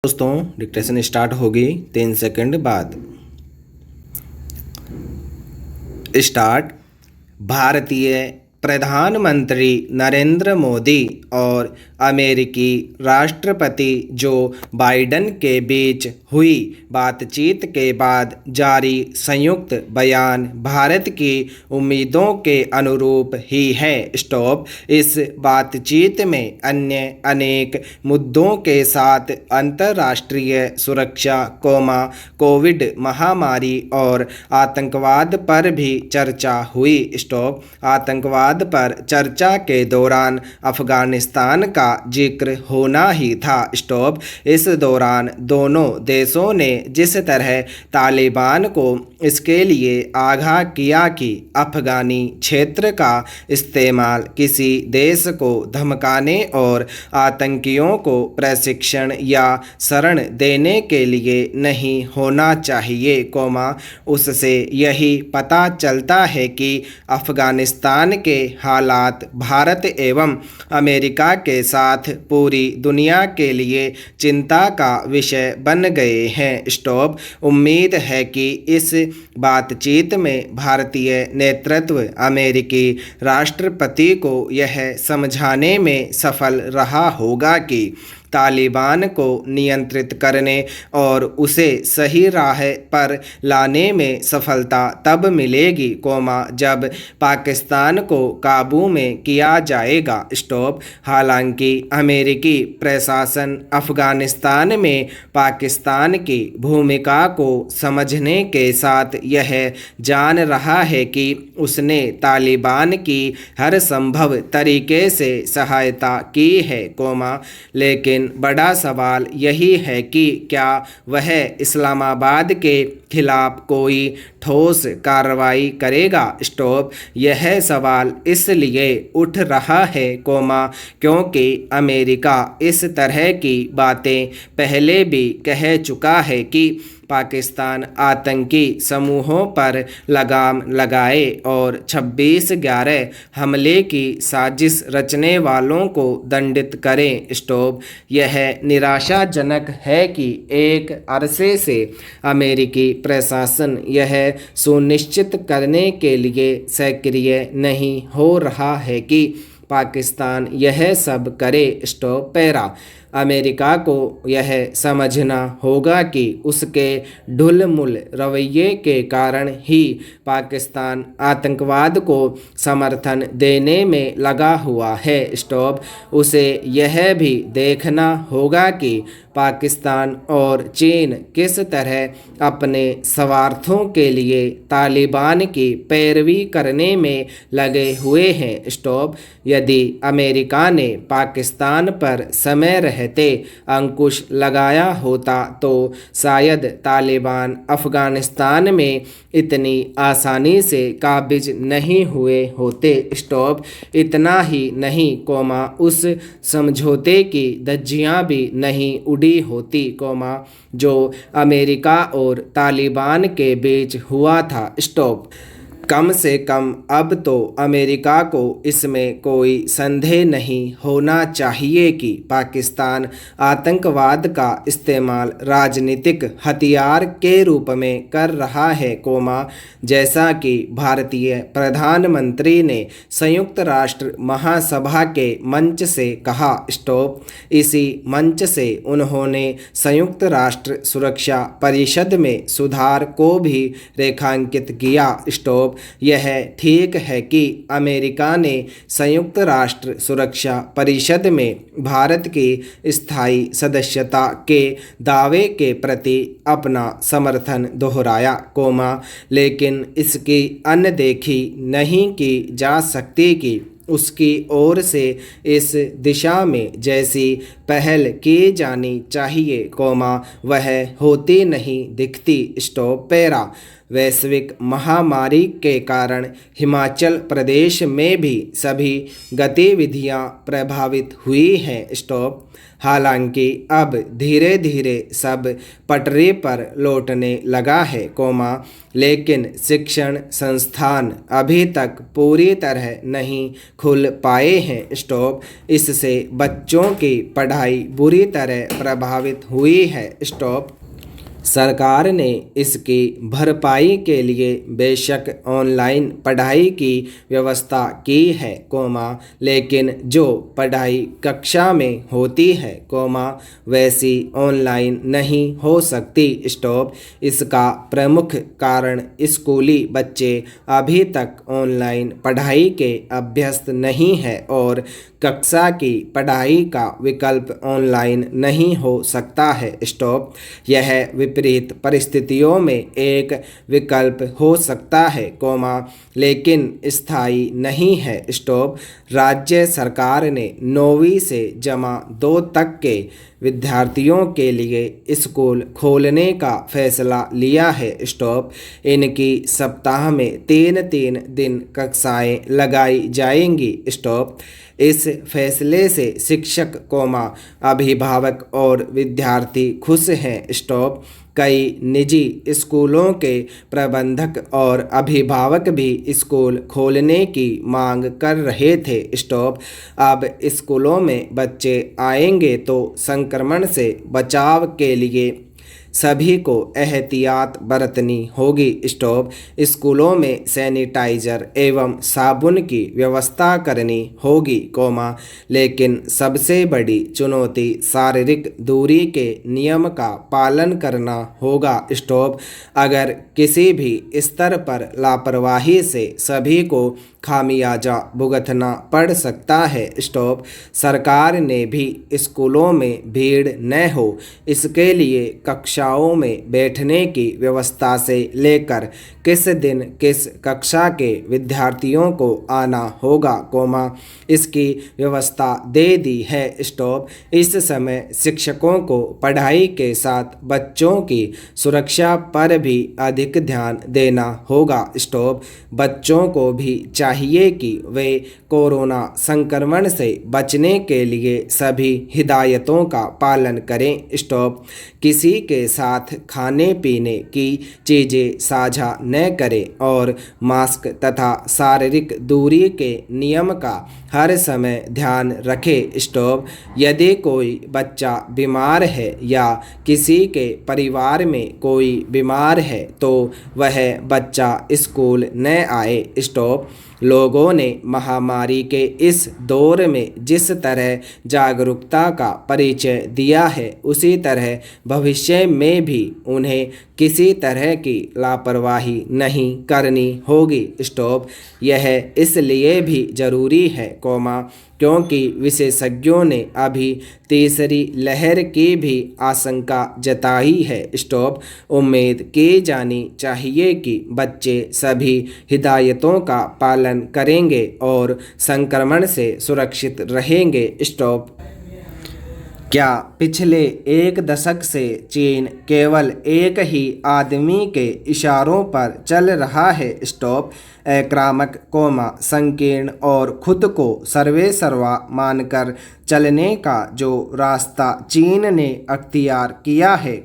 दोस्तों dictation start होगी 3 second बाद। स्टार्ट। भारतीय प्रधानमंत्री नरेंद्र मोदी और अमेरिकी राष्ट्रपति जो बाइडेन के बीच हुई बातचीत के बाद जारी संयुक्त बयान भारत की उम्मीदों के अनुरूप ही है। स्टॉप। इस बातचीत में अन्य अनेक मुद्दों के साथ अंतर्राष्ट्रीय सुरक्षा, कोविड महामारी और आतंकवाद पर भी चर्चा हुई। स्टॉप। आतंकवाद पर चर्चा के दौरान अफगानिस्तान का जिक्र होना ही था। स्टॉप। इस दौरान दोनों देशों ने जिस तरह तालिबान को इसके लिए आगाह किया कि अफगानी क्षेत्र का इस्तेमाल किसी देश को धमकाने और आतंकियों को प्रशिक्षण या शरण देने के लिए नहीं होना चाहिए, उससे यही पता चलता है कि अफगानिस्तान के हालात भारत एवं अमेरिका के साथ पूरी दुनिया के लिए चिंता का विषय बन गए हैं। स्टॉप। उम्मीद है कि इस बातचीत में भारतीय नेतृत्व अमेरिकी राष्ट्रपति को यह समझाने में सफल रहा होगा कि तालिबान को नियंत्रित करने और उसे सही राह पर लाने में सफलता तब मिलेगी, जब पाकिस्तान को काबू में किया जाएगा। स्टॉप। हालांकि अमेरिकी प्रशासन अफगानिस्तान में पाकिस्तान की भूमिका को समझने के साथ यह जान रहा है कि उसने तालिबान की हर संभव तरीके से सहायता की है, लेकिन बड़ा सवाल यही है कि क्या वह इस्लामाबाद के खिलाफ कोई ठोस कार्रवाई करेगा। स्टॉप। यह सवाल इसलिए उठ रहा है, क्योंकि अमेरिका इस तरह की बातें पहले भी कह चुका है कि पाकिस्तान आतंकी समूहों पर लगाम लगाए और 26/11 हमले की साजिश रचने वालों को दंडित करें। स्टॉप। यह निराशाजनक है कि एक अरसे से अमेरिकी प्रशासन यह सुनिश्चित करने के लिए सक्रिय नहीं हो रहा है कि पाकिस्तान यह सब करे। Stop para. अमेरिका को यह समझना होगा कि उसके ढुलमुल रवैये के कारण ही पाकिस्तान आतंकवाद को समर्थन देने में लगा हुआ है। स्टॉप। उसे यह भी देखना होगा कि पाकिस्तान और चीन किस तरह अपने स्वार्थों के लिए तालिबान की पैरवी करने में लगे हुए हैं। स्टॉप। यदि अमेरिका ने पाकिस्तान पर समय रहते अंकुश लगाया होता तो शायद तालिबान अफगानिस्तान में इतनी आसानी से काबिज नहीं हुए होते। स्टॉप। इतना ही नहीं, उस समझौते की धज्जियां भी नहीं उड़ी होती, जो अमेरिका और तालिबान के बीच हुआ था। स्टॉप। कम से कम अब तो अमेरिका को इसमें कोई संदेह नहीं होना चाहिए कि पाकिस्तान आतंकवाद का इस्तेमाल राजनीतिक हथियार के रूप में कर रहा है, जैसा कि भारतीय प्रधानमंत्री ने संयुक्त राष्ट्र महासभा के मंच से कहा। स्टॉप। इसी मंच से उन्होंने संयुक्त राष्ट्र सुरक्षा परिषद में सुधार को भी रेखांकित किया। स्टॉप। यह ठीक है कि अमेरिका ने संयुक्त राष्ट्र सुरक्षा परिषद में भारत की स्थायी सदस्यता के दावे के प्रति अपना समर्थन दोहराया, लेकिन इसकी अनदेखी नहीं की जा सकती कि उसकी ओर से इस दिशा में जैसी पहल की जानी चाहिए, वह होती नहीं दिखती। Stop para. वैश्विक महामारी के कारण हिमाचल प्रदेश में भी सभी गतिविधियां प्रभावित हुई हैं। स्टॉप। हालांकि अब धीरे धीरे सब पटरी पर लौटने लगा है, लेकिन शिक्षण संस्थान अभी तक पूरी तरह नहीं खुल पाए हैं। स्टॉप। इससे बच्चों की पढ़ाई पढ़ाई बुरी तरह प्रभावित हुई है। स्टॉप। सरकार ने इसकी भरपाई के लिए बेशक ऑनलाइन पढ़ाई की व्यवस्था की है, लेकिन जो पढ़ाई कक्षा में होती है, वैसी ऑनलाइन नहीं हो सकती। स्टॉप। इसका प्रमुख कारण स्कूली बच्चे अभी तक ऑनलाइन पढ़ाई के अभ्यस्त नहीं है और कक्षा की पढ़ाई का विकल्प ऑनलाइन नहीं हो सकता है। स्टॉप। यह विपरीत परिस्थितियों में एक विकल्प हो सकता है, लेकिन स्थायी नहीं है। स्टॉप। राज्य सरकार ने 9वीं से जमा 2 तक के विद्यार्थियों के लिए स्कूल खोलने का फैसला लिया है। स्टॉप। इनकी सप्ताह में 3-3 दिन कक्षाएं लगाई जाएंगी। स्टॉप। इस फैसले से शिक्षक, अभिभावक और विद्यार्थी खुश हैं। स्टॉप। कई निजी स्कूलों के प्रबंधक और अभिभावक भी स्कूल खोलने की मांग कर रहे थे। स्टॉप। अब स्कूलों में बच्चे आएंगे तो संक्रमण से बचाव के लिए सभी को एहतियात बरतनी होगी। स्टॉप। स्कूलों में सैनिटाइजर एवं साबुन की व्यवस्था करनी होगी, लेकिन सबसे बड़ी चुनौती शारीरिक दूरी के नियम का पालन करना होगा। स्टॉप। अगर किसी भी स्तर पर लापरवाही से सभी को खामियाजा भुगतना पड़ सकता है। स्टॉप। सरकार ने भी स्कूलों में भीड़ न हो इसके लिए कक्षाओं में बैठने की व्यवस्था से लेकर किस दिन किस कक्षा के विद्यार्थियों को आना होगा, इसकी व्यवस्था दे दी है। स्टॉप। इस समय शिक्षकों को पढ़ाई के साथ बच्चों की सुरक्षा पर भी अधिक ध्यान देना होगा। स्टॉप। बच्चों को भी चाहिए कि वे कोरोना संक्रमण से बचने के लिए सभी हिदायतों का पालन करें। स्टॉप। किसी के साथ खाने पीने की चीज़ें साझा न करें और मास्क तथा शारीरिक दूरी के नियम का हर समय ध्यान रखें। स्टॉप। यदि कोई बच्चा बीमार है या किसी के परिवार में कोई बीमार है तो वह बच्चा स्कूल न आए। स्टॉप। लोगों ने महामारी के इस दौर में जिस तरह जागरूकता का परिचय दिया है, उसी तरह भविष्य में भी उन्हें किसी तरह की लापरवाही नहीं करनी होगी। स्टॉप। यह इसलिए भी ज़रूरी है, क्योंकि विशेषज्ञों ने अभी तीसरी लहर की भी आशंका जताई है। स्टॉप। उम्मीद की जानी चाहिए कि बच्चे सभी हिदायतों का पालन करेंगे और संक्रमण से सुरक्षित रहेंगे। स्टॉप। क्या पिछले 1 दशक से चीन केवल एक ही आदमी के इशारों पर चल रहा है? स्टॉप। आक्रामक, संकीर्ण और खुद को सर्वेसर्वा मानकर चलने का जो रास्ता चीन ने अख्तियार किया है,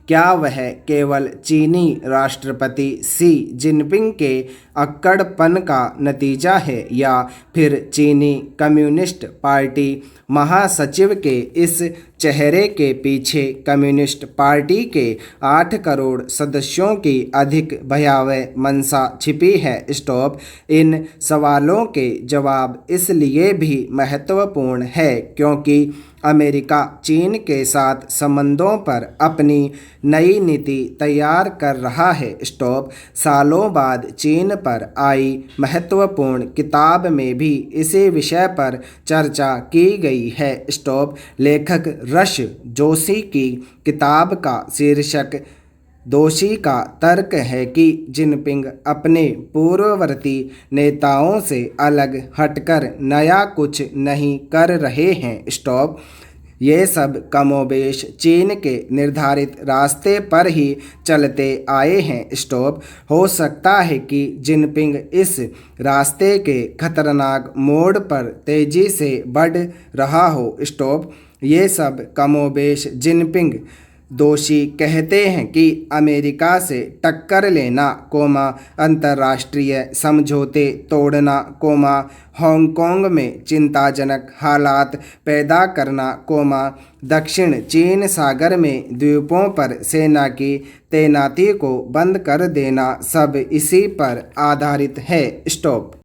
क्या वह केवल चीनी राष्ट्रपति शी जिनपिंग के अक्कड़पन का नतीजा है या फिर चीनी कम्युनिस्ट पार्टी महासचिव के इस चेहरे के पीछे कम्युनिस्ट पार्टी के 8 करोड़ सदस्यों की अधिक भयावह मंशा छिपी है? स्टॉप। इन सवालों के जवाब इसलिए भी महत्वपूर्ण है क्योंकि अमेरिका चीन के साथ संबंधों पर अपनी नई नीति तैयार कर रहा है। स्टॉप। सालों बाद चीन पर आई महत्वपूर्ण किताब में भी इसी विषय पर चर्चा की गई है। स्टॉप। लेखक रश जोशी की किताब का शीर्षक दोषी का तर्क है कि जिनपिंग अपने पूर्ववर्ती नेताओं से अलग हटकर नया कुछ नहीं कर रहे हैं। स्टॉप। ये सब कमोबेश चीन के निर्धारित रास्ते पर ही चलते आए हैं। स्टॉप। हो सकता है कि जिनपिंग इस रास्ते के खतरनाक मोड़ पर तेजी से बढ़ रहा हो। स्टॉप। ये सब कमोबेश जिनपिंग दोषी कहते हैं कि अमेरिका से टक्कर लेना, अंतर्राष्ट्रीय समझौते तोड़ना, हांगकांग में चिंताजनक हालात पैदा करना, दक्षिण चीन सागर में द्वीपों पर सेना की तैनाती को बंद कर देना, सब इसी पर आधारित है। स्टॉप।